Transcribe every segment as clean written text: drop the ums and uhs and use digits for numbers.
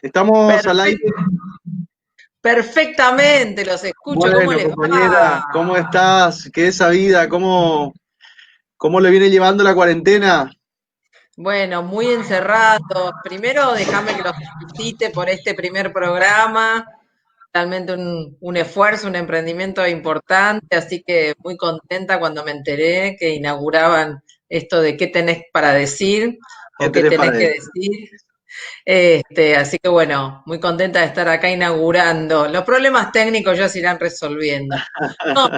Estamos al aire. Perfectamente, los escucho. ¿Cómo Bueno, les compañera, va? ¿cómo estás? ¿Qué es esa vida? ¿Cómo le viene llevando la cuarentena? Bueno, muy encerrados. Primero, déjame que los felicite por este primer programa. Realmente un esfuerzo, un emprendimiento importante, así que muy contenta cuando me enteré que inauguraban esto de qué tenés para decir ¿Qué o qué tenés tenés para que decir? decir. Así que bueno, muy contenta de estar acá inaugurando. Los problemas técnicos ya se irán resolviendo. No,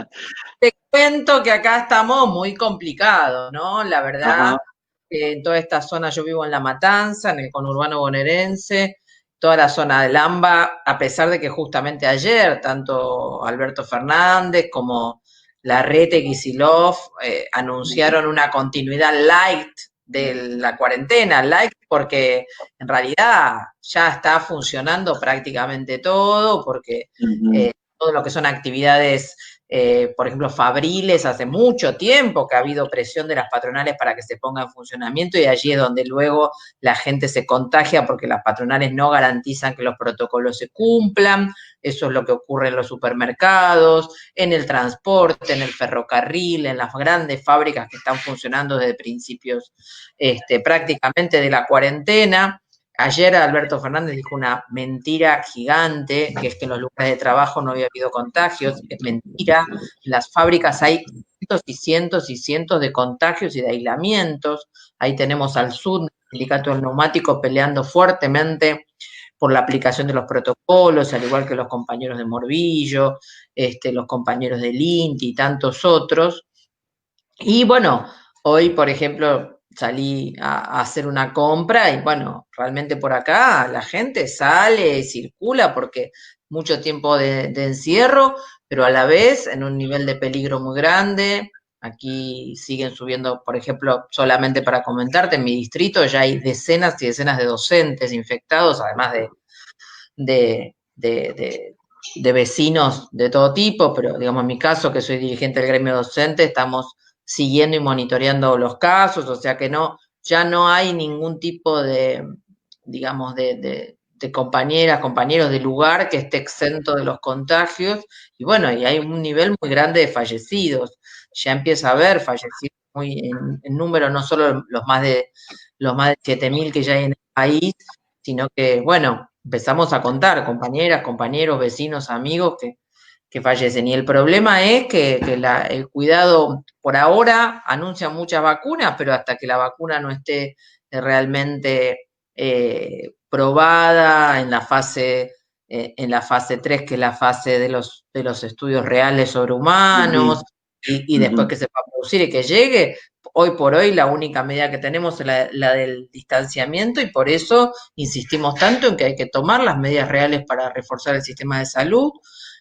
te cuento que acá estamos muy complicados, ¿no? La verdad, Ajá. que en toda esta zona yo vivo en La Matanza, en el conurbano bonaerense, toda la zona del AMBA, a pesar de que justamente ayer tanto Alberto Fernández como Larrete y Kicillof anunciaron una continuidad light de la cuarentena, light porque en realidad ya está funcionando prácticamente todo, porque Ujú. todo lo que son actividades por ejemplo, Fabriles, hace mucho tiempo que ha habido presión de las patronales para que se ponga en funcionamiento y allí es donde luego la gente se contagia porque las patronales no garantizan que los protocolos se cumplan. Eso es lo que ocurre en los supermercados, en el transporte, en el ferrocarril, en las grandes fábricas que están funcionando desde principios prácticamente de la cuarentena. Ayer Alberto Fernández dijo una mentira gigante, que es que en los lugares de trabajo no había habido contagios. Es mentira. En las fábricas hay cientos y cientos y cientos de contagios y de aislamientos. Ahí tenemos al SUD, el sindicato del neumático, peleando fuertemente por la aplicación de los protocolos, al igual que los compañeros de Morbillo, los compañeros del INTI y tantos otros. Y bueno, hoy, por ejemplo, salí a hacer una compra y bueno, realmente por acá la gente sale, circula porque mucho tiempo de encierro, pero a la vez en un nivel de peligro muy grande. Aquí siguen subiendo, por ejemplo, solamente para comentarte, en mi distrito ya hay decenas y decenas de docentes infectados, además de, de, de, de vecinos de todo tipo, pero digamos en mi caso, que soy dirigente del gremio docente, estamos siguiendo y monitoreando los casos, o sea que no, ya no hay ningún tipo de, digamos, de compañeras, compañeros de lugar que esté exento de los contagios, y bueno, y hay un nivel muy grande de fallecidos, ya empieza a haber fallecidos muy en número, no solo los más de 7.000 que ya hay en el país, sino que, bueno, empezamos a contar compañeras, compañeros, vecinos, amigos que fallecen. Y el problema es que el cuidado, por ahora, anuncia muchas vacunas, pero hasta que la vacuna no esté realmente probada en la fase 3, que es la fase de los estudios reales sobre Ujú. humanos, y después Ujú. que se va a producir y que llegue, hoy por hoy la única medida que tenemos es la del distanciamiento y por eso insistimos tanto en que hay que tomar las medidas reales para reforzar el sistema de salud.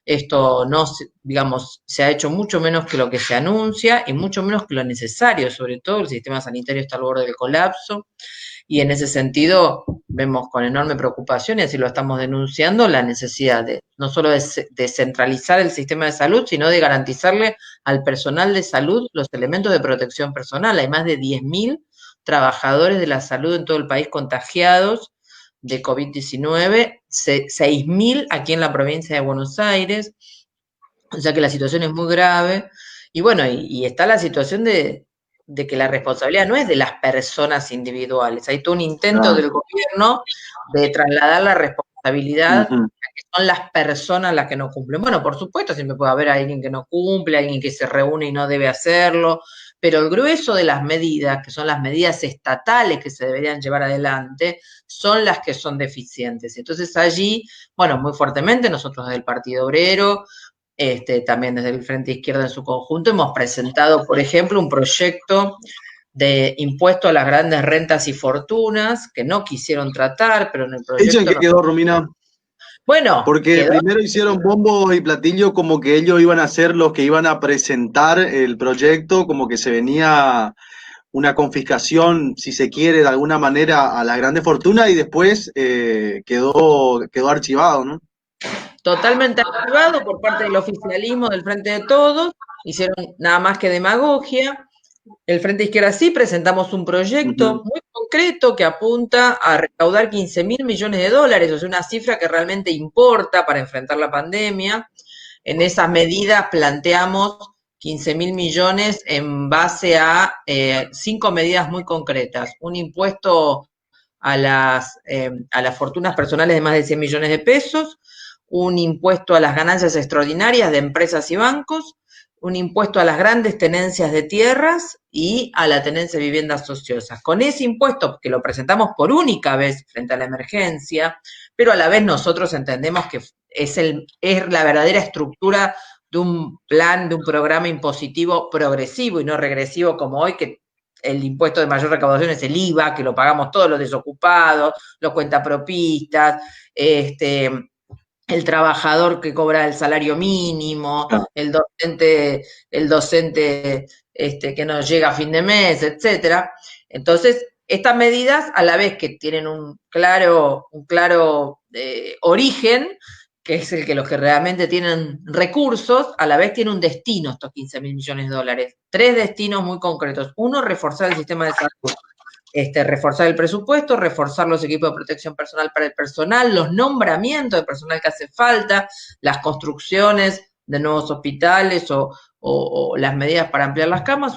Esto no, digamos, se ha hecho mucho menos que lo que se anuncia y mucho menos que lo necesario, sobre todo el sistema sanitario está al borde del colapso y en ese sentido vemos con enorme preocupación y así lo estamos denunciando la necesidad de no solo de centralizar el sistema de salud, sino de garantizarle al personal de salud los elementos de protección personal. Hay más de 10.000 trabajadores de la salud en todo el país contagiados de COVID-19, 6.000 aquí en la provincia de Buenos Aires, o sea que la situación es muy grave. Y bueno, y está la situación de que la responsabilidad no es de las personas individuales. Hay todo un intento Ah. del gobierno de trasladar la responsabilidad a Ujú. que son las personas las que no cumplen. Bueno, por supuesto, siempre puede haber alguien que no cumple, alguien que se reúne y no debe hacerlo, pero el grueso de las medidas, que son las medidas estatales que se deberían llevar adelante, son las que son deficientes. Entonces allí, bueno, muy fuertemente nosotros desde el Partido Obrero, también desde el Frente Izquierda en su conjunto, hemos presentado, por ejemplo, un proyecto de impuesto a las grandes rentas y fortunas que no quisieron tratar, pero en el ¿Eso en proyecto qué quedó, Romina? bueno, Porque quedó. primero hicieron bombo y platillo como que ellos iban a ser los que iban a presentar el proyecto, como que se venía una confiscación, si se quiere, de alguna manera a la grande fortuna y después quedó archivado, ¿no? Totalmente archivado por parte del oficialismo del Frente de Todos, hicieron nada más que demagogia, El Frente Izquierda sí presentamos un proyecto Ujú. muy concreto que apunta a recaudar 15.000 millones de dólares, o sea, una cifra que realmente importa para enfrentar la pandemia. En esas medidas planteamos 15.000 millones en base a 5 medidas muy concretas. Un impuesto a las fortunas personales de más de 100 millones de pesos, un impuesto a las ganancias extraordinarias de empresas y bancos, un impuesto a las grandes tenencias de tierras y a la tenencia de viviendas ociosas. Con ese impuesto, que lo presentamos por única vez frente a la emergencia, pero a la vez nosotros entendemos que es la verdadera estructura de un plan, de un programa impositivo progresivo y no regresivo como hoy, que el impuesto de mayor recaudación es el IVA, que lo pagamos todos los desocupados, los cuentapropistas, el trabajador que cobra el salario mínimo, Ah, el docente que no llega a fin de mes, etcétera. Entonces, estas medidas, a la vez que tienen un claro origen, que es el que los que realmente tienen recursos, a la vez tiene un destino estos 15.000 millones de dólares. Tres destinos muy concretos. Uno, reforzar el sistema de salud. Reforzar el presupuesto, reforzar los equipos de protección personal para el personal, los nombramientos de personal que hace falta, las construcciones de nuevos hospitales o las medidas para ampliar las camas.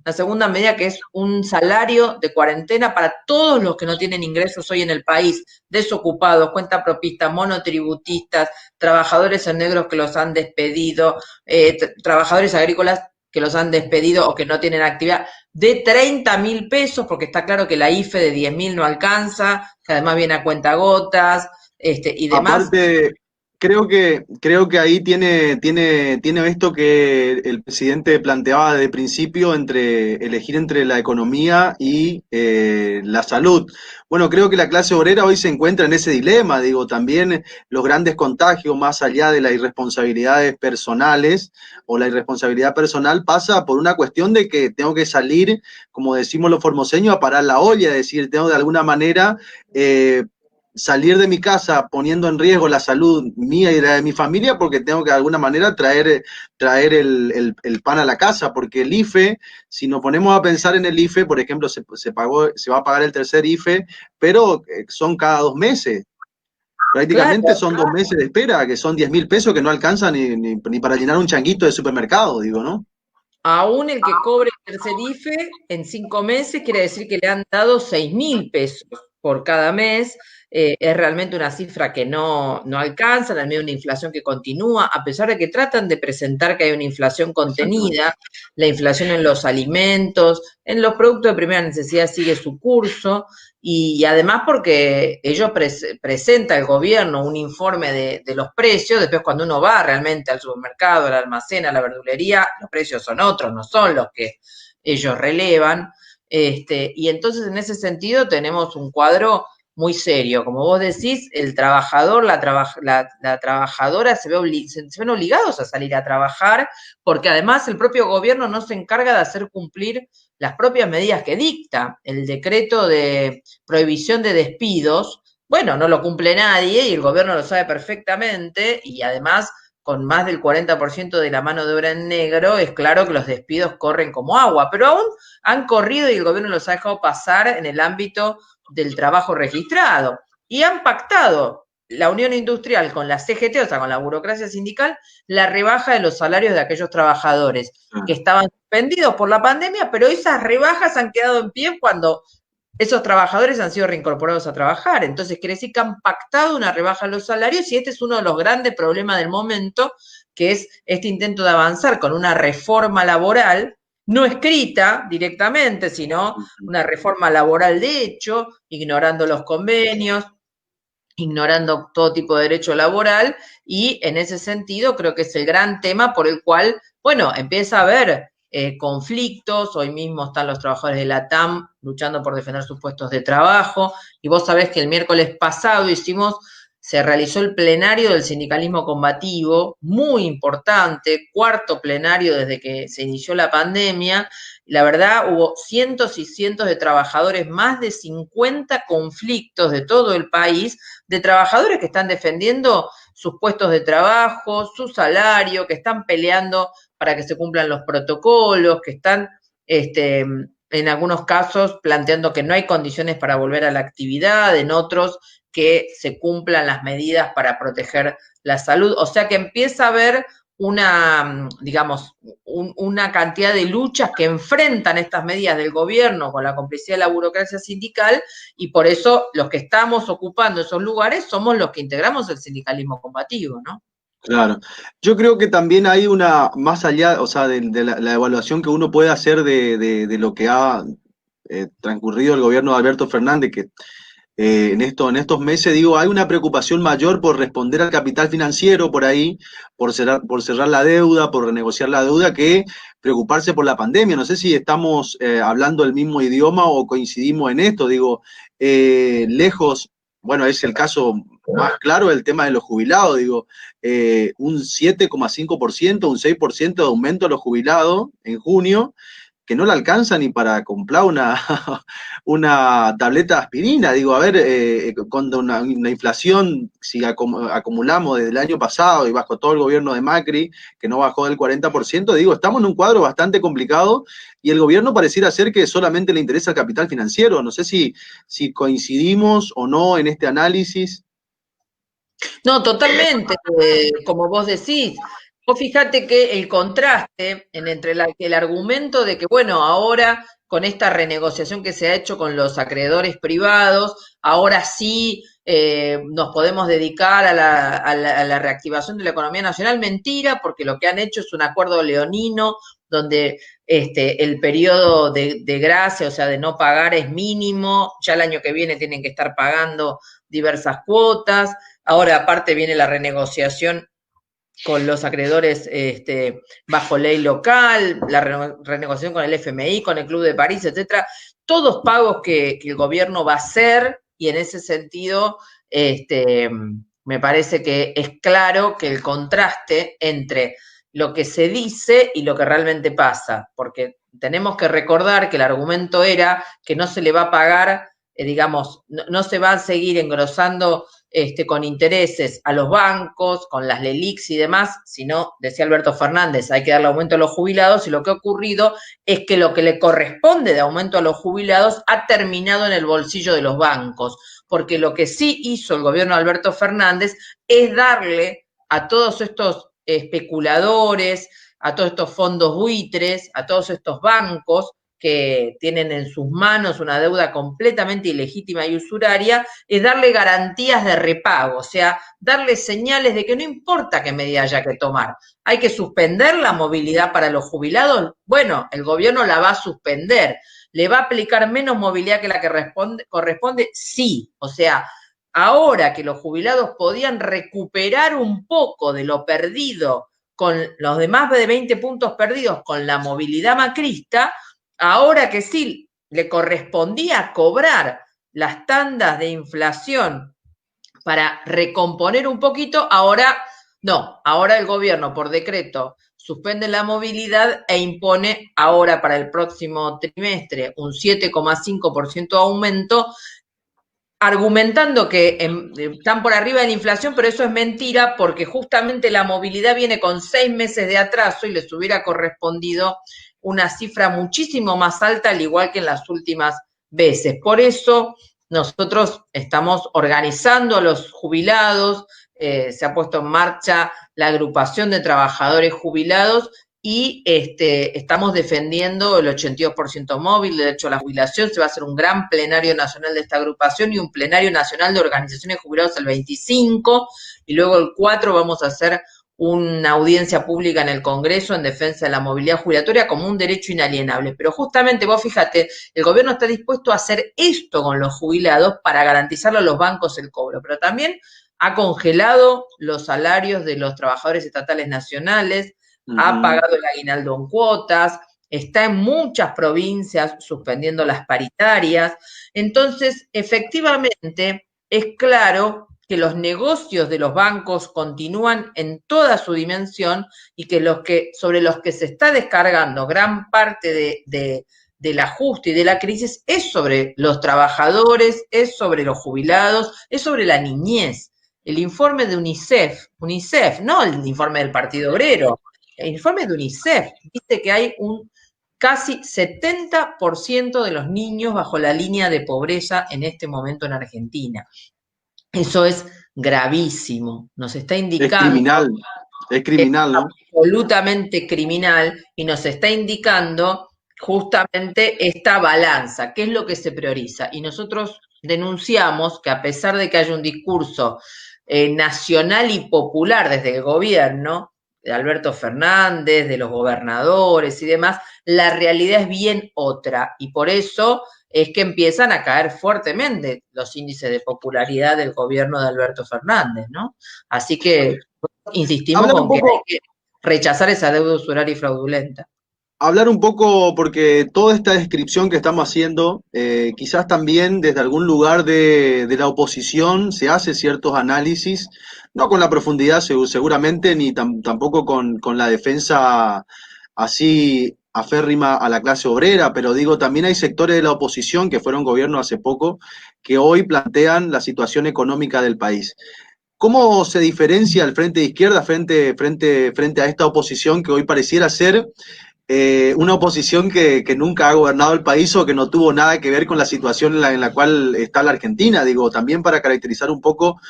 La segunda medida que es un salario de cuarentena para todos los que no tienen ingresos hoy en el país, desocupados, cuentapropistas, monotributistas, trabajadores en negros que los han despedido, trabajadores agrícolas que los han despedido o que no tienen actividad, de 30.000 pesos, porque está claro que la IFE de 10.000 no alcanza, que además viene a cuentagotas, y demás. aparte, creo que ahí tiene esto que el presidente planteaba desde el principio entre elegir entre la economía y la salud. Bueno, creo que la clase obrera hoy se encuentra en ese dilema, digo, también los grandes contagios, más allá de las irresponsabilidades personales o la irresponsabilidad personal, pasa por una cuestión de que tengo que salir, como decimos los formoseños, a parar la olla, es decir, tengo de alguna manera salir de mi casa poniendo en riesgo la salud mía y la de mi familia porque tengo que de alguna manera traer el pan a la casa, porque el IFE, si nos ponemos a pensar en el IFE, por ejemplo, se va a pagar el tercer IFE, pero son cada 2 meses. Prácticamente Claro, son 2 meses de espera, que son 10.000 pesos que no alcanzan ni para llenar un changuito de supermercado, digo, ¿no? aún el que cobre el tercer IFE en 5 meses quiere decir que le han dado 6.000 pesos por cada mes. Es realmente una cifra que no alcanza, en el medio de una inflación que continúa, a pesar de que tratan de presentar que hay una inflación Exactamente. contenida, la inflación en los alimentos, en los productos de primera necesidad sigue su curso, y además porque ellos presenta el gobierno un informe de los precios, después cuando uno va realmente al supermercado, al almacén, a la verdulería, los precios son otros, no son los que ellos relevan. Y entonces en ese sentido tenemos un cuadro muy serio. Como vos decís, el trabajador, la trabajadora se ven obligados a salir a trabajar, porque además el propio gobierno no se encarga de hacer cumplir las propias medidas que dicta. El decreto de prohibición de despidos, bueno, no lo cumple nadie y el gobierno lo sabe perfectamente, y además con más del 40% de la mano de obra en negro, es claro que los despidos corren como agua, pero aún han corrido y el gobierno los ha dejado pasar en el ámbito del trabajo registrado. Y han pactado la Unión Industrial con la CGT, o sea, con la burocracia sindical, la rebaja de los salarios de aquellos trabajadores que estaban suspendidos por la pandemia, pero esas rebajas han quedado en pie cuando esos trabajadores han sido reincorporados a trabajar. Entonces, quiere decir que han pactado una rebaja en los salarios y este es uno de los grandes problemas del momento, que es este intento de avanzar con una reforma laboral, no escrita directamente, sino una reforma laboral de hecho, ignorando los convenios, ignorando todo tipo de derecho laboral, y en ese sentido creo que es el gran tema por el cual, bueno, empieza a haber conflictos. Hoy mismo están los trabajadores de la TAM luchando por defender sus puestos de trabajo, y vos sabés que el miércoles pasado se realizó el plenario del sindicalismo combativo, muy importante, cuarto plenario desde que se inició la pandemia. La verdad, hubo cientos y cientos de trabajadores, más de 50 conflictos de todo el país, de trabajadores que están defendiendo sus puestos de trabajo, su salario, que están peleando para que se cumplan los protocolos, que están en algunos casos planteando que no hay condiciones para volver a la actividad, en otros que se cumplan las medidas para proteger la salud. O sea que empieza a haber una, digamos, una cantidad de luchas que enfrentan estas medidas del gobierno con la complicidad de la burocracia sindical, y por eso los que estamos ocupando esos lugares somos los que integramos el sindicalismo combativo, ¿no? Claro. Yo creo que también hay una, más allá, o sea, de la evaluación que uno puede hacer de lo que ha transcurrido el gobierno de Alberto Fernández, que en estos meses, digo, hay una preocupación mayor por responder al capital financiero por ahí, por cerrar la deuda, por renegociar la deuda, que preocuparse por la pandemia. No sé si estamos hablando el mismo idioma o coincidimos en esto. Digo, lejos, bueno, es el caso más claro el tema de los jubilados. Digo, un 7,5%, un 6% de aumento a los jubilados en junio, que no le alcanza ni para comprar una tableta de aspirina. Digo, a ver, cuando una inflación, si acumulamos desde el año pasado y bajo todo el gobierno de Macri, que no bajó del 40%, digo, estamos en un cuadro bastante complicado y el gobierno pareciera ser que solamente le interesa el capital financiero. No sé si coincidimos o no en este análisis. No, totalmente, como vos decís. Vos fíjate que el contraste entre el argumento de que, bueno, ahora con esta renegociación que se ha hecho con los acreedores privados, ahora sí nos podemos dedicar a la reactivación de la economía nacional. Mentira, porque lo que han hecho es un acuerdo leonino donde el periodo de gracia, o sea, de no pagar es mínimo, ya el año que viene tienen que estar pagando diversas cuotas. Ahora, aparte, viene la renegociación con los acreedores bajo ley local, la renegociación con el FMI, con el Club de París, etcétera. Todos pagos que el gobierno va a hacer, y en ese sentido, me parece que es claro que el contraste entre lo que se dice y lo que realmente pasa, porque tenemos que recordar que el argumento era que no se le va a pagar, digamos, no se va a seguir engrosando con intereses a los bancos, con las LELIQs y demás, sino, decía Alberto Fernández, hay que darle aumento a los jubilados, y lo que ha ocurrido es que lo que le corresponde de aumento a los jubilados ha terminado en el bolsillo de los bancos, porque lo que sí hizo el gobierno de Alberto Fernández es darle a todos estos especuladores, a todos estos fondos buitres, a todos estos bancos que tienen en sus manos una deuda completamente ilegítima y usuraria, es darle garantías de repago, o sea, darle señales de que no importa qué medida haya que tomar. ¿Hay que suspender la movilidad para los jubilados? Bueno, el gobierno la va a suspender. ¿Le va a aplicar menos movilidad que la que corresponde? Sí. O sea, ahora que los jubilados podían recuperar un poco de lo perdido con los demás de 20 puntos perdidos con la movilidad macrista, ahora que sí le correspondía cobrar las tandas de inflación para recomponer un poquito, ahora no, ahora el gobierno por decreto suspende la movilidad e impone ahora para el próximo trimestre un 7,5% de aumento, argumentando que están por arriba de la inflación, pero eso es mentira, porque justamente la movilidad viene con 6 meses de atraso y les hubiera correspondido una cifra muchísimo más alta, al igual que en las últimas veces. Por eso nosotros estamos organizando a los jubilados, se ha puesto en marcha la agrupación de trabajadores jubilados y estamos defendiendo el 82% móvil, de hecho a la jubilación. Se va a hacer un gran plenario nacional de esta agrupación y un plenario nacional de organizaciones de jubilados el 25, y luego el 4 vamos a hacer una audiencia pública en el Congreso en defensa de la movilidad jubilatoria como un derecho inalienable. Pero justamente, vos fíjate, el gobierno está dispuesto a hacer esto con los jubilados para garantizarle a los bancos el cobro, pero también ha congelado los salarios de los trabajadores estatales nacionales, ha pagado el aguinaldo en cuotas, está en muchas provincias suspendiendo las paritarias. Entonces, efectivamente, es claro que los negocios de los bancos continúan en toda su dimensión, y que sobre los que se está descargando gran parte del ajuste y de la crisis es sobre los trabajadores, es sobre los jubilados, es sobre la niñez. El informe de UNICEF, no el informe del Partido Obrero, el informe de UNICEF dice que hay un casi 70% de los niños bajo la línea de pobreza en este momento en Argentina. Eso es gravísimo, nos está indicando, es criminal, ¿no? absolutamente criminal, y nos está indicando justamente esta balanza, qué es lo que se prioriza. Y nosotros denunciamos que a pesar de que haya un discurso nacional y popular desde el gobierno, de Alberto Fernández, de los gobernadores y demás, la realidad es bien otra, y por eso es que empiezan a caer fuertemente los índices de popularidad del gobierno de Alberto Fernández, ¿no? Así que insistimos con que hay que rechazar esa deuda usuraria y fraudulenta. Hablar un poco, porque toda esta descripción que estamos haciendo, quizás también desde algún lugar de la oposición se hace ciertos análisis, no con la profundidad seguramente, ni tampoco con la defensa así aférrima a la clase obrera, pero digo, también hay sectores de la oposición que fueron gobierno hace poco, que hoy plantean la situación económica del país. ¿Cómo se diferencia el Frente de Izquierda frente a esta oposición que hoy pareciera ser una oposición que nunca ha gobernado el país o que no tuvo nada que ver con la situación en la cual está la Argentina? Digo, también para caracterizar un poco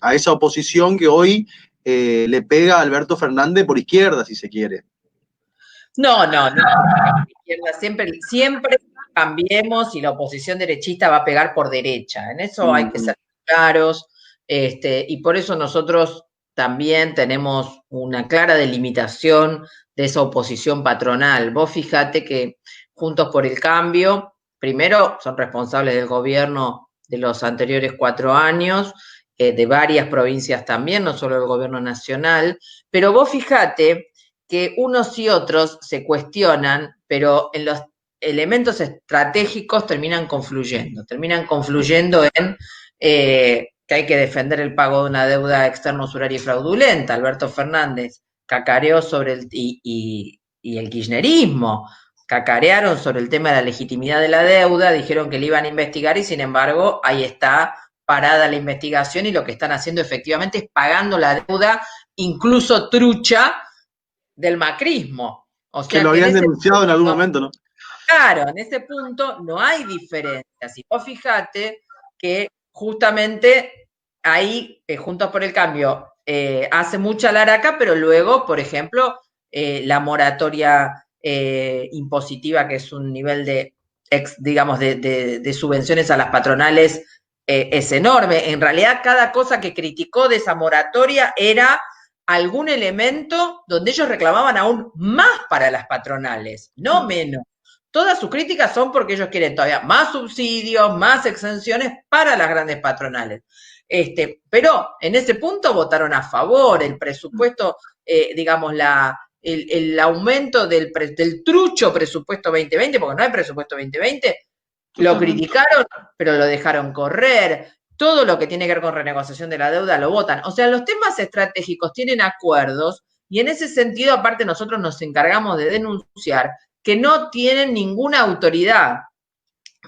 a esa oposición que hoy le pega a Alberto Fernández por izquierda, si se quiere. No, siempre cambiemos y la oposición derechista va a pegar por derecha. En eso hay que ser claros, y por eso nosotros también tenemos una clara delimitación de esa oposición patronal. Vos fíjate que Juntos por el Cambio, primero, son responsables del gobierno de los anteriores 4 años, de varias provincias también, no solo del gobierno nacional, pero vos fíjate que unos y otros se cuestionan, pero en los elementos estratégicos terminan confluyendo en que hay que defender el pago de una deuda externa usuraria y fraudulenta. Alberto Fernández cacareó sobre y el kirchnerismo cacarearon sobre el tema de la legitimidad de la deuda, dijeron que le iban a investigar y sin embargo ahí está parada la investigación y lo que están haciendo efectivamente es pagando la deuda, incluso trucha, del macrismo. O sea, que lo habían denunciado en algún momento, ¿no? Claro, en ese punto no hay diferencias. Y vos fíjate que justamente ahí, Juntos por el Cambio, hace mucha laraca, pero luego, por ejemplo, la moratoria impositiva, que es un nivel digamos, de subvenciones a las patronales, es enorme. En realidad, cada cosa que criticó de esa moratoria era algún elemento donde ellos reclamaban aún más para las patronales, no menos. Todas sus críticas son porque ellos quieren todavía más subsidios, más exenciones para las grandes patronales. Pero en ese punto votaron a favor, el presupuesto, digamos, el aumento del trucho presupuesto 2020, porque no hay presupuesto 2020, lo criticaron, pero lo dejaron correr. Todo lo que tiene que ver con renegociación de la deuda lo votan. O sea, los temas estratégicos tienen acuerdos y en ese sentido, aparte, nosotros nos encargamos de denunciar que no tienen ninguna autoridad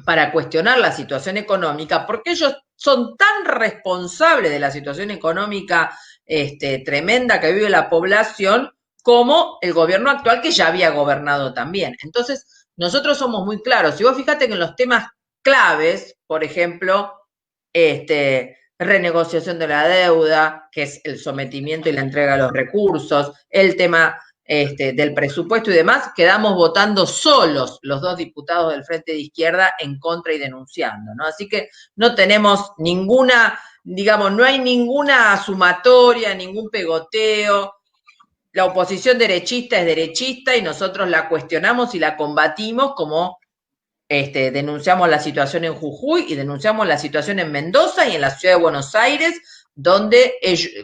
para cuestionar la situación económica, porque ellos son tan responsables de la situación económica tremenda que vive la población como el gobierno actual que ya había gobernado también. Entonces, nosotros somos muy claros. Si vos fíjate que en los temas claves, por ejemplo, renegociación de la deuda, que es el sometimiento y la entrega de los recursos, el tema del presupuesto y demás, quedamos votando solos los 2 diputados del Frente de Izquierda en contra y denunciando, ¿no? Así que no tenemos ninguna, digamos, no hay ninguna sumatoria, ningún pegoteo. La oposición derechista es derechista y nosotros la cuestionamos y la combatimos como denunciamos la situación en Jujuy y denunciamos la situación en Mendoza y en la ciudad de Buenos Aires, donde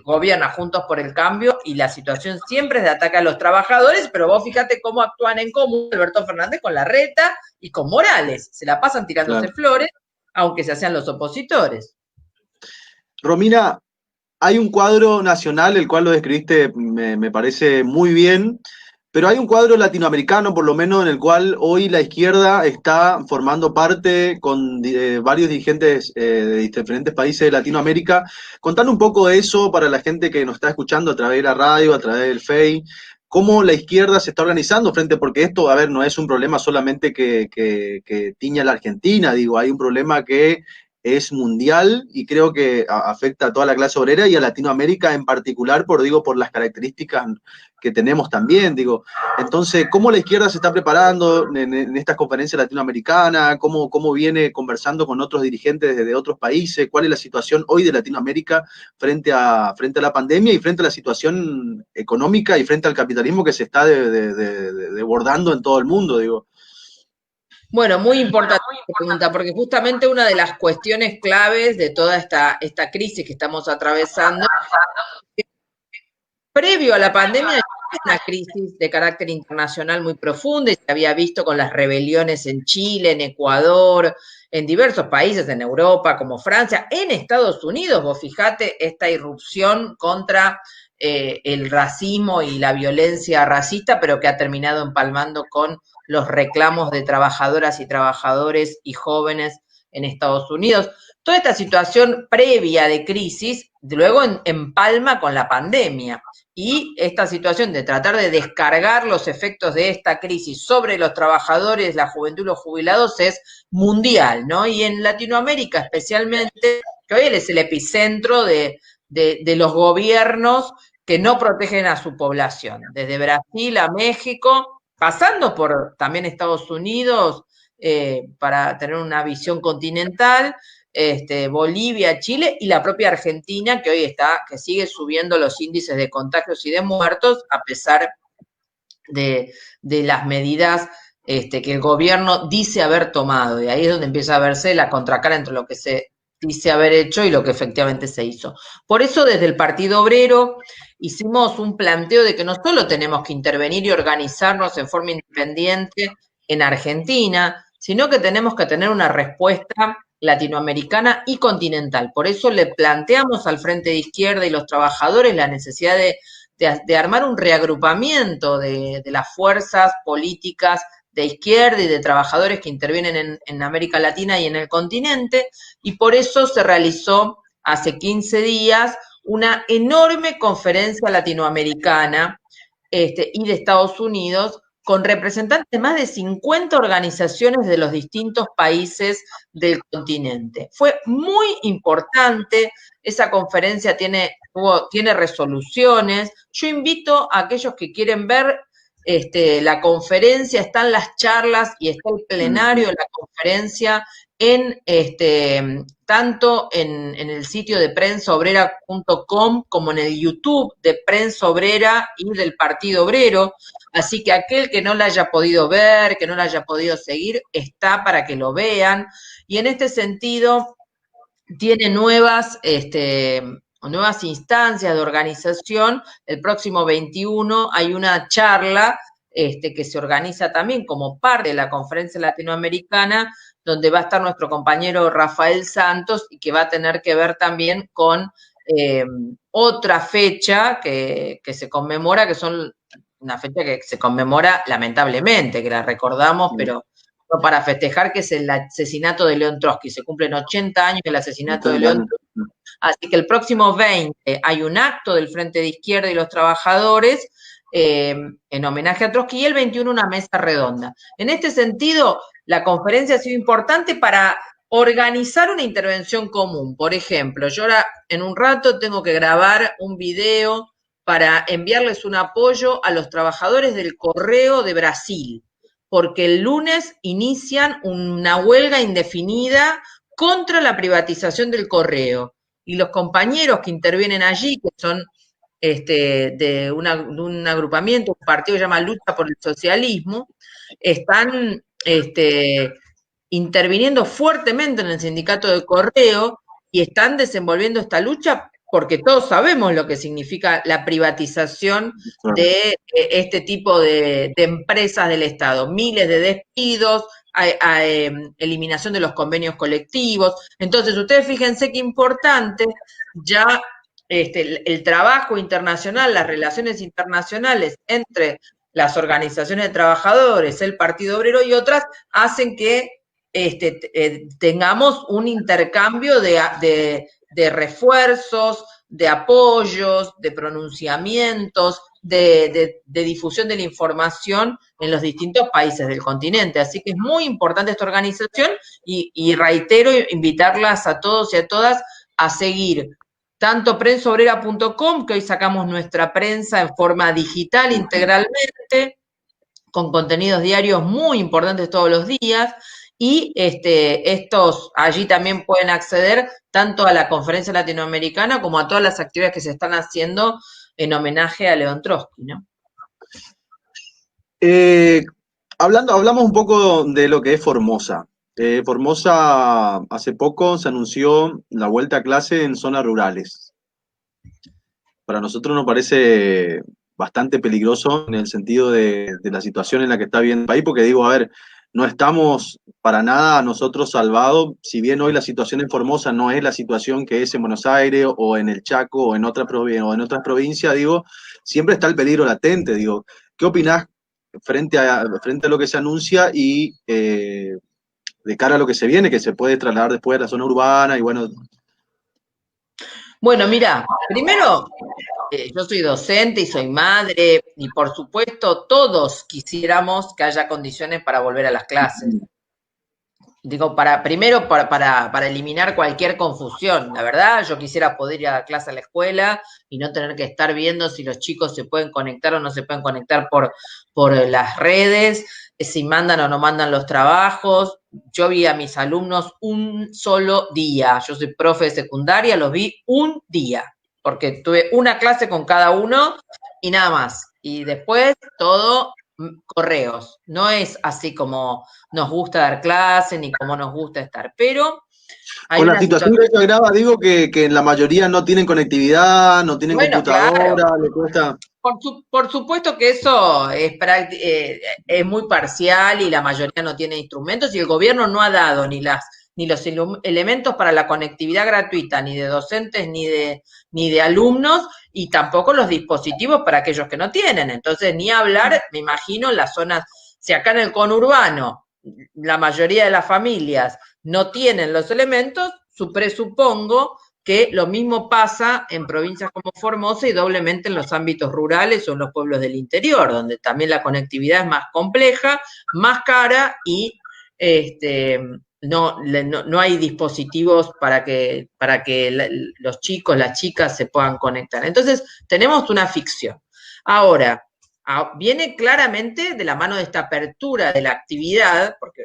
gobierna Juntos por el Cambio y la situación siempre es de ataque a los trabajadores, pero vos fíjate cómo actúan en común Alberto Fernández con Larreta y con Morales. Se la pasan tirándose flores, aunque se hacen los opositores. Romina, hay un cuadro nacional, el cual lo describiste, me parece muy bien, pero hay un cuadro latinoamericano, por lo menos, en el cual hoy la izquierda está formando parte con varios dirigentes de diferentes países de Latinoamérica. Contando un poco de eso para la gente que nos está escuchando a través de la radio, a través del Face. cómo la izquierda se está organizando frente, porque esto, a ver, no es un problema solamente que tiña a la Argentina, digo, hay un problema que es mundial y creo que afecta a toda la clase obrera y a Latinoamérica en particular, por las características que tenemos también, digo. Entonces, ¿cómo la izquierda se está preparando en estas conferencias latinoamericanas? ¿Cómo viene conversando con otros dirigentes de otros países? ¿Cuál es la situación hoy de Latinoamérica frente a la pandemia y frente a la situación económica y frente al capitalismo que se está desbordando en todo el mundo, digo? Bueno, muy importante esta pregunta, porque justamente una de las cuestiones claves de toda esta crisis que estamos atravesando, previo a la pandemia, una crisis de carácter internacional muy profunda y se había visto con las rebeliones en Chile, en Ecuador, en diversos países en Europa, como Francia, en Estados Unidos. Vos fijate esta irrupción contra el racismo y la violencia racista, pero que ha terminado empalmando con los reclamos de trabajadoras y trabajadores y jóvenes en Estados Unidos. Toda esta situación previa de crisis, luego empalma con la pandemia. Y esta situación de tratar de descargar los efectos de esta crisis sobre los trabajadores, la juventud y los jubilados es mundial, ¿no? Y en Latinoamérica especialmente, que hoy es el epicentro de los gobiernos que no protegen a su población, desde Brasil a México, pasando por también Estados Unidos, para tener una visión continental, Bolivia, Chile y la propia Argentina, que hoy que sigue subiendo los índices de contagios y de muertos, a pesar de las medidas que el gobierno dice haber tomado. Y ahí es donde empieza a verse la contracara entre lo que se dice haber hecho y lo que efectivamente se hizo. Por eso, desde el Partido Obrero hicimos un planteo de que no solo tenemos que intervenir y organizarnos en forma independiente en Argentina, sino que tenemos que tener una respuesta latinoamericana y continental. Por eso le planteamos al Frente de Izquierda y los trabajadores la necesidad de armar un reagrupamiento de las fuerzas políticas de izquierda y de trabajadores que intervienen en América Latina y en el continente, y por eso se realizó hace 15 días una enorme conferencia latinoamericana y de Estados Unidos con representantes de más de 50 organizaciones de los distintos países del continente. Fue muy importante, esa conferencia tiene resoluciones. Yo invito a aquellos que quieren ver la conferencia, están las charlas y está el plenario de la conferencia tanto en el sitio de prensaobrera.com como en el YouTube de Prensa Obrera y del Partido Obrero. Así que aquel que no la haya podido ver, que no la haya podido seguir, está para que lo vean. Y en este sentido, tiene nuevas instancias de organización. El próximo 21 hay una charla que se organiza también como parte de la conferencia latinoamericana, donde va a estar nuestro compañero Rafael Santos y que va a tener que ver también con otra fecha que se conmemora, que son una fecha que se conmemora lamentablemente, que la recordamos, pero no para festejar, que es el asesinato de León Trotsky. Se cumplen 80 años del asesinato de León Trotsky. Así que el próximo 20 hay un acto del Frente de Izquierda y los Trabajadores en homenaje a Trotsky, y el 21 una mesa redonda. En este sentido, la conferencia ha sido importante para organizar una intervención común. Por ejemplo, yo ahora en un rato tengo que grabar un video para enviarles un apoyo a los trabajadores del correo de Brasil, porque el lunes inician una huelga indefinida contra la privatización del correo. Y los compañeros que intervienen allí, que son de un agrupamiento, un partido que se llama Lucha por el Socialismo, están interviniendo fuertemente en el sindicato de correo y están desenvolviendo esta lucha porque todos sabemos lo que significa la privatización de este tipo de empresas del Estado. Miles de despidos, eliminación de los convenios colectivos. Entonces, ustedes fíjense qué importante ya el trabajo internacional, las relaciones internacionales entre las organizaciones de trabajadores, el Partido Obrero y otras, hacen que tengamos un intercambio de refuerzos, de apoyos, de pronunciamientos de difusión de la información en los distintos países del continente. Así que es muy importante esta organización y reitero invitarlas a todos y a todas a seguir tanto prensaobrera.com, que hoy sacamos nuestra prensa en forma digital integralmente, con contenidos diarios muy importantes todos los días, y estos allí también pueden acceder tanto a la conferencia latinoamericana como a todas las actividades que se están haciendo en homenaje a León Trotsky, ¿no? Hablamos un poco de lo que es Formosa. Formosa hace poco se anunció la vuelta a clase en zonas rurales. Para nosotros nos parece bastante peligroso en el sentido de la situación en la que está viviendo el país, porque digo, a ver, no estamos para nada nosotros salvados, si bien hoy la situación en Formosa no es la situación que es en Buenos Aires o en el Chaco o en otras provincias, digo, siempre está el peligro latente, digo. ¿Qué opinás frente a lo que se anuncia y de cara a lo que se viene, que se puede trasladar después a la zona urbana y bueno? Bueno, mira, primero, yo soy docente y soy madre, y por supuesto todos quisiéramos que haya condiciones para volver a las clases. Digo, primero para eliminar cualquier confusión. La verdad, yo quisiera poder ir a dar clase a la escuela y no tener que estar viendo si los chicos se pueden conectar o no se pueden conectar por las redes, si mandan o no mandan los trabajos. Yo vi a mis alumnos un solo día. Yo soy profe de secundaria, los vi un día, porque tuve una clase con cada uno y nada más. Y después todo correos. No es así como nos gusta dar clase ni como nos gusta estar, pero hay Con la una situación que se agrava, digo que la mayoría no tienen conectividad, no tienen bueno, claro. computadora, le cuesta. Por supuesto que eso es muy parcial y la mayoría no tiene instrumentos y el gobierno no ha dado ni los elementos para la conectividad gratuita, ni de docentes, ni de alumnos, y tampoco los dispositivos para aquellos que no tienen. Entonces, ni hablar, me imagino, en las zonas, si acá en el conurbano la mayoría de las familias no tienen los elementos, presupongo que lo mismo pasa en provincias como Formosa y doblemente en los ámbitos rurales o en los pueblos del interior, donde también la conectividad es más compleja, más cara y no hay dispositivos para que los chicos, las chicas se puedan conectar. Entonces, tenemos una ficción. Ahora, viene claramente de la mano de esta apertura de la actividad, porque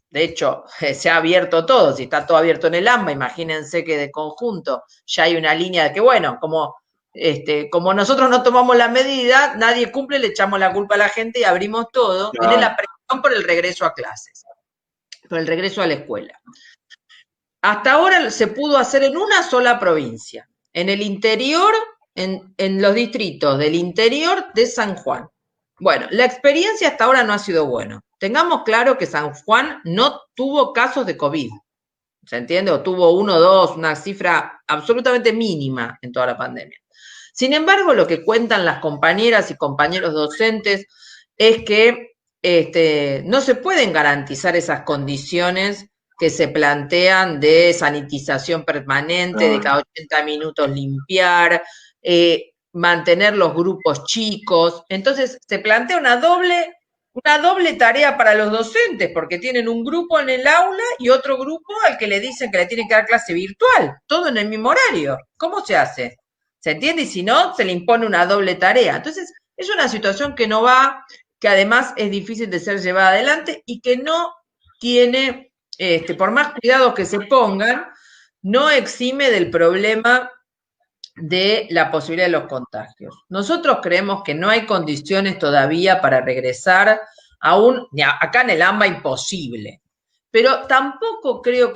de hecho, se ha abierto todo, si está todo abierto en el AMBA, imagínense que de conjunto ya hay una línea de que, bueno, como nosotros no tomamos la medida, nadie cumple, le echamos la culpa a la gente y abrimos todo. Claro. Viene la presión por el regreso a clases, por el regreso a la escuela. Hasta ahora se pudo hacer en una sola provincia, en el interior, en los distritos del interior de San Juan. Bueno, la experiencia hasta ahora no ha sido buena. Tengamos claro que San Juan no tuvo casos de COVID, ¿se entiende? O tuvo 1 o 2, una cifra absolutamente mínima en toda la pandemia. Sin embargo, lo que cuentan las compañeras y compañeros docentes es que no se pueden garantizar esas condiciones que se plantean de sanitización permanente, de cada 80 minutos limpiar, mantener los grupos chicos. Entonces, se plantea una doble tarea para los docentes, porque tienen un grupo en el aula y otro grupo al que le dicen que le tienen que dar clase virtual, todo en el mismo horario. ¿Cómo se hace? ¿Se entiende? Y si no, se le impone una doble tarea. Entonces, es una situación que no va, que además es difícil de ser llevada adelante y que no tiene, por más cuidados que se pongan, no exime del problema de la posibilidad de los contagios. Nosotros creemos que no hay condiciones todavía para regresar acá en el AMBA imposible, pero tampoco creemos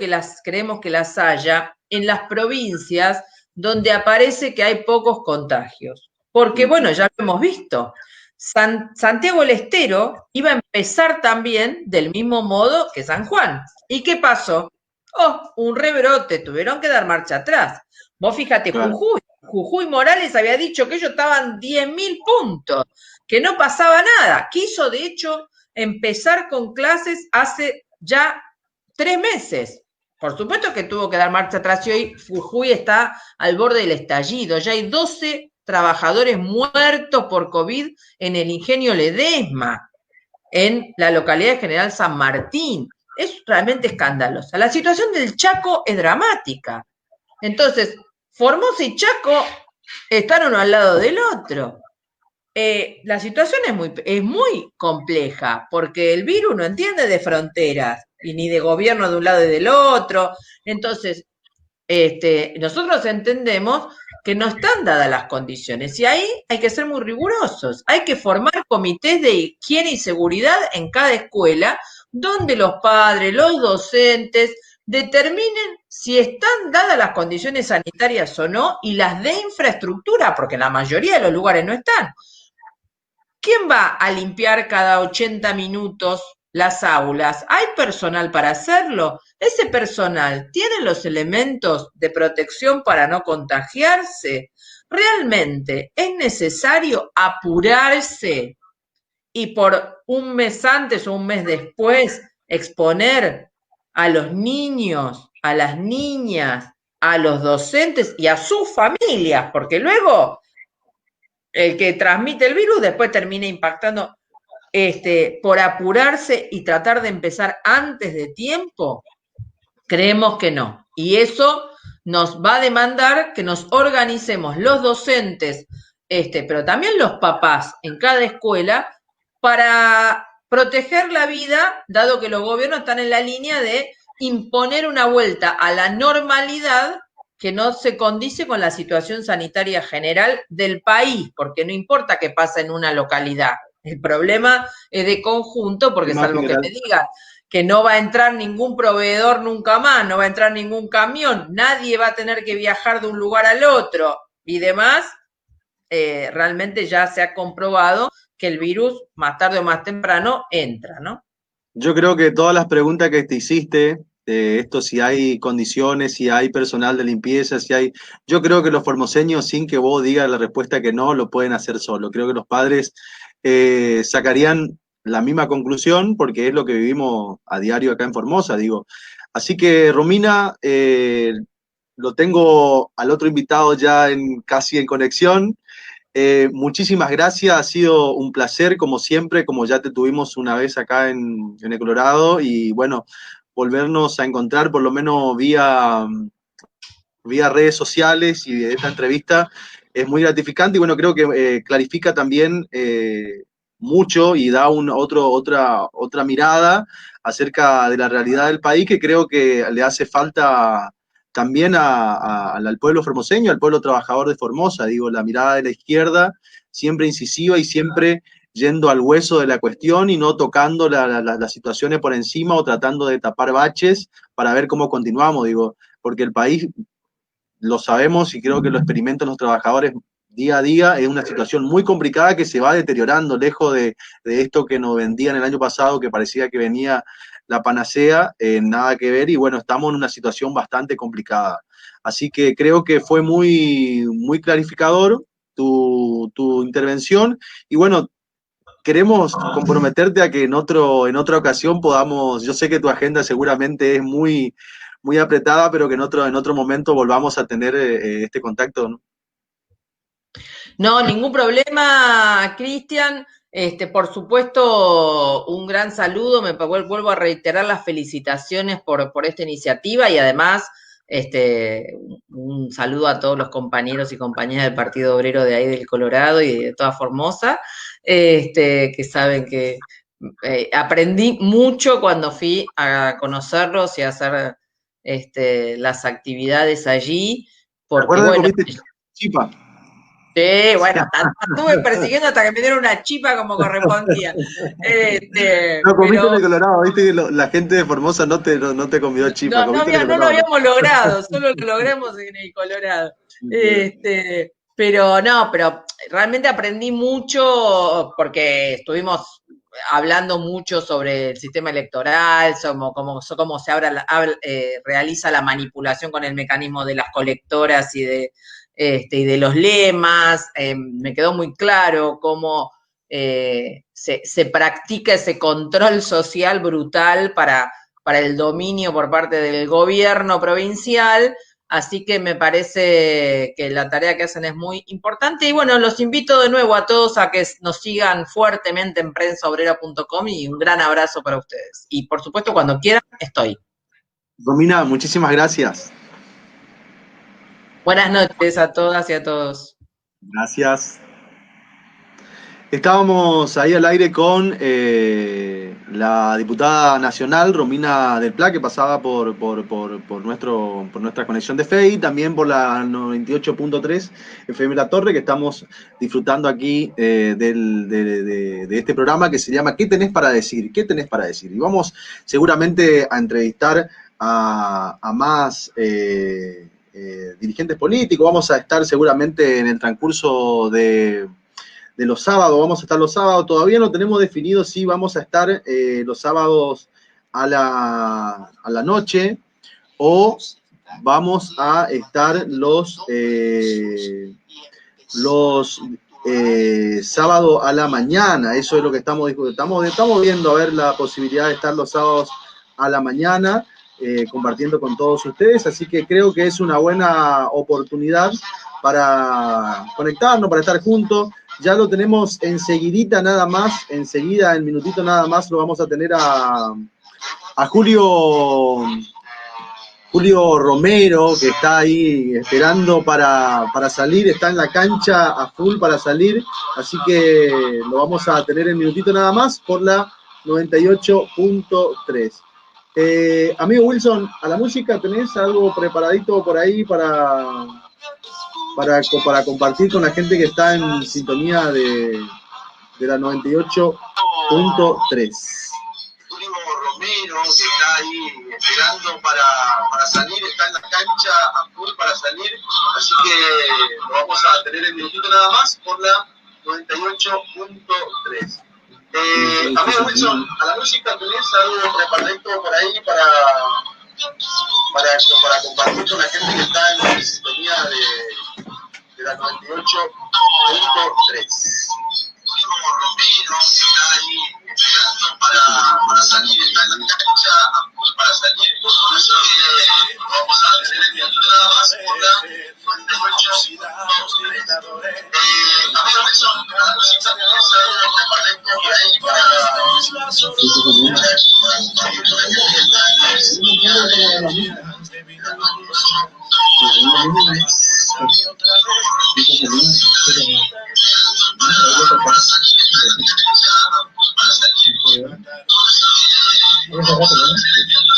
que las haya en las provincias donde aparece que hay pocos contagios. Porque, bueno, ya lo hemos visto. Santiago del Estero iba a empezar también del mismo modo que San Juan. ¿Y qué pasó? Un rebrote, tuvieron que dar marcha atrás. Vos fíjate, claro. Jujuy Morales había dicho que ellos estaban 10.000 puntos, que no pasaba nada. Quiso, de hecho, empezar con clases hace ya 3 meses. Por supuesto que tuvo que dar marcha atrás y hoy Jujuy está al borde del estallido. Ya hay 12 trabajadores muertos por COVID en el ingenio Ledesma, en la localidad de General San Martín. Es realmente escandalosa. La situación del Chaco es dramática. Entonces, Formosa y Chaco están uno al lado del otro. La situación es muy compleja, porque el virus no entiende de fronteras, y ni de gobierno de un lado y del otro. Entonces, nosotros entendemos que no están dadas las condiciones, y ahí hay que ser muy rigurosos. Hay que formar comités de higiene y seguridad en cada escuela, donde los padres, los docentes, determinen si están dadas las condiciones sanitarias o no, y las de infraestructura, porque en la mayoría de los lugares no están. ¿Quién va a limpiar cada 80 minutos las aulas? ¿Hay personal para hacerlo? ¿Ese personal tiene los elementos de protección para no contagiarse? ¿Realmente es necesario apurarse y por un mes antes o un mes después exponer a los niños, a las niñas, a los docentes y a sus familias? Porque luego el que transmite el virus después termina impactando, por apurarse y tratar de empezar antes de tiempo. Creemos que no. Y eso nos va a demandar que nos organicemos los docentes, pero también los papás en cada escuela, para proteger la vida, dado que los gobiernos están en la línea de imponer una vuelta a la normalidad que no se condice con la situación sanitaria general del país, porque no importa qué pasa en una localidad. El problema es de conjunto, porque salvo que me digan que no va a entrar ningún proveedor nunca más, no va a entrar ningún camión, nadie va a tener que viajar de un lugar al otro y demás, realmente ya se ha comprobado que el virus más tarde o más temprano entra, ¿no? Yo creo que todas las preguntas que te hiciste, esto si hay condiciones, si hay personal de limpieza, si hay... Yo creo que los formoseños, sin que vos digas la respuesta que no, lo pueden hacer solo. Creo que los padres sacarían la misma conclusión porque es lo que vivimos a diario acá en Formosa, digo. Así que, Romina, lo tengo al otro invitado ya casi en conexión. Muchísimas gracias, ha sido un placer como siempre, como ya te tuvimos una vez acá en el Colorado, y bueno, volvernos a encontrar por lo menos vía redes sociales y de esta entrevista es muy gratificante, y bueno, creo que clarifica también mucho y da otra mirada acerca de la realidad del país, que creo que le hace falta también al pueblo formoseño, al pueblo trabajador de Formosa. Digo, la mirada de la izquierda, siempre incisiva y siempre yendo al hueso de la cuestión y no tocando las situaciones por encima o tratando de tapar baches para ver cómo continuamos, digo, porque el país, lo sabemos y creo que lo experimentan los trabajadores día a día, es una situación muy complicada que se va deteriorando, lejos de esto que nos vendían el año pasado, que parecía que venía la panacea, nada que ver, y bueno, estamos en una situación bastante complicada. Así que creo que fue muy clarificador tu intervención, y bueno, queremos comprometerte a que en otra ocasión podamos, yo sé que tu agenda seguramente es muy apretada, pero que en otro momento volvamos a tener este contacto, ¿no? No, ningún problema, Cristian. Por supuesto, un gran saludo. Vuelvo a reiterar las felicitaciones por esta iniciativa, y además un saludo a todos los compañeros y compañeras del Partido Obrero de ahí del Colorado y de toda Formosa, que saben que aprendí mucho cuando fui a conocerlos y a hacer las actividades allí, porque ¿Recuerdas que bueno, comiste chipa? sí, bueno, estuve persiguiendo hasta que me dieron una chipa como correspondía. No comiste en Pero el Colorado, viste que la gente de Formosa no te convidó chipa, no, comiste en el no lo Colorado, ¿no? habíamos logrado, solo lo logramos en el Colorado. Pero realmente aprendí mucho, porque estuvimos hablando mucho sobre el sistema electoral, cómo se realiza la manipulación con el mecanismo de las colectoras y de los lemas. Me quedó muy claro cómo se practica ese control social brutal para el dominio por parte del gobierno provincial Así que me parece que la tarea que hacen es muy importante. Y bueno, los invito de nuevo a todos a que nos sigan fuertemente en prensaobrera.com y un gran abrazo para ustedes. Y por supuesto, cuando quieran, estoy. Romina, muchísimas gracias. Buenas noches a todas y a todos. Gracias. Estábamos ahí al aire con la diputada nacional Romina del Pla, que pasaba por nuestra conexión de FEI, también por la 98.3 FM La Torre, que estamos disfrutando aquí de este programa que se llama ¿Qué tenés para decir? ¿Qué tenés para decir? Y vamos seguramente a entrevistar a más dirigentes políticos. Vamos a estar seguramente en el transcurso de los sábados, vamos a estar los sábados, todavía no tenemos definido si vamos a estar los sábados a la noche o vamos a estar los sábados a la mañana. Eso es lo que estamos discutiendo. Estamos viendo a ver la posibilidad de estar los sábados a la mañana compartiendo con todos ustedes, así que creo que es una buena oportunidad para conectarnos, para estar juntos. Ya lo tenemos enseguidita nada más, enseguida, en minutito nada más, lo vamos a tener a Julio Romero, que está ahí esperando para salir, está en la cancha a full para salir, así que lo vamos a tener en minutito nada más por la 98.3. Amigo Wilson, a la música, ¿tenés algo preparadito por ahí para compartir con la gente que está en sintonía de la 98.3? Romero, que está ahí esperando para salir, está en la cancha a full para salir, así que lo vamos a tener en minutito nada más por la 98.3. Amigo Wilson, a la música, ¿tenés algo preparadito por ahí para compartir con la gente que está en sintonía de la 98.3? Romero, que está ahí esperando para salir, está en la cancha para salir, así que lo vamos a tener en minuto nada más por la 98.3. Amigo Wilson, a la música, ¿tenés algo preparadito por ahí para compartir con la gente que está en sintonía de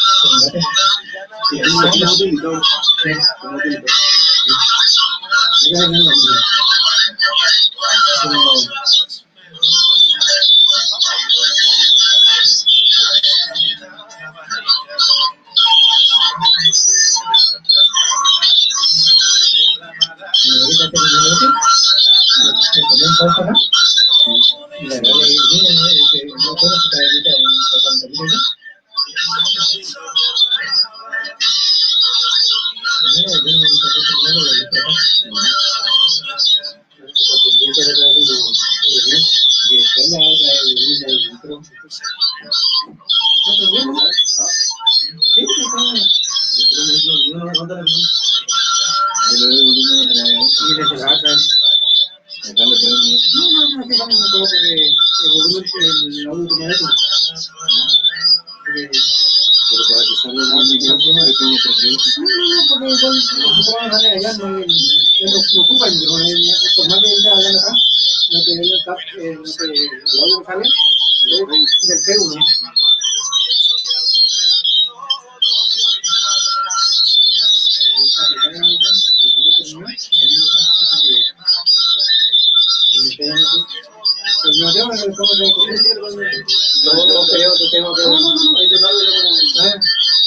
la 98.3?